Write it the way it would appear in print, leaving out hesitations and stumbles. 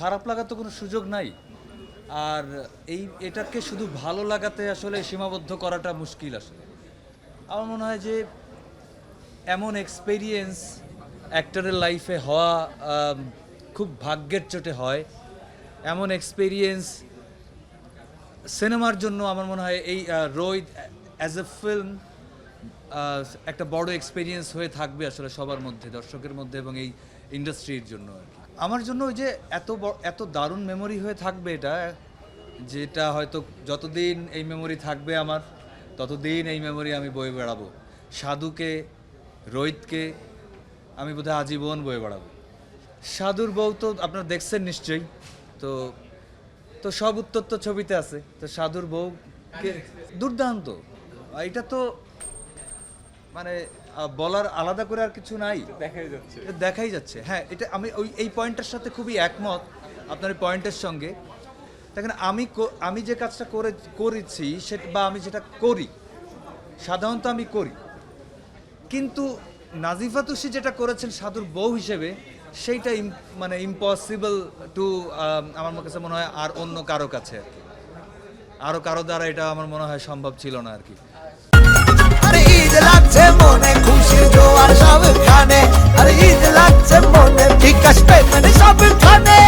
খারাপ লাগার তো কোনো সুযোগ নাই। আর এটাকে শুধু ভালো লাগাতে আসলে সীমাবদ্ধ করাটা মুশকিল আসলে। আমার মনে হয় যে এমন এক্সপেরিয়েন্স অ্যাক্টরের লাইফে হওয়া খুব ভাগ্যের চোটে হয়। এমন এক্সপেরিয়েন্স সিনেমার জন্য আমার মনে হয় এই রোহিত অ্যাজ এ ফিল্ম একটা বড় এক্সপেরিয়েন্স হয়ে থাকবে আসলে সবার মধ্যে, দর্শকের মধ্যে এবং এই ইন্ডাস্ট্রির জন্য আর কি। আমার জন্য ওই যে এত দারুণ মেমোরি হয়ে থাকবে এটা, যেটা হয়তো যতদিন এই মেমোরি থাকবে আমার, ততদিন এই মেমোরি আমি বয়ে বেড়াবো। সাধুকে, রোহিতকে আমি বোধহয় আজীবন বয়ে বেড়াবো। সাধুর বউ তো আপনারা দেখছেন নিশ্চয়ই, তো তো সব উত্তর তো ছবিতে আছে। তো সাধুর বউ দুর্দান্ত, এটা তো মানে বলার আলাদা করে আর কিছু নাই, দেখাই যাচ্ছে। হ্যাঁ, এটা আমি এই পয়েন্টটার সাথে খুবই একমত আপনার এই পয়েন্টের সঙ্গে। দেখেন আমি যে কাজটা করেছি সেটা বা আমি যেটা করি সাধারণত আমি করি, কিন্তু নাজিফা তুষি যেটা করেছেন সাধুর বউ হিসেবে সেইটা মানে ইম্পসিবল টু আমার কাছে মনে হয় আর অন্য কারো কাছে আর কি, আরো কারো দ্বারা এটা আমার মনে হয় সম্ভব ছিল না আর কি। আরে ঈদ লাগছে মনে, খুশির জোয়ার সবখানে, আরে ঈদ লাগছে মনে, বিকাশ পেমেন্ট সবখানে।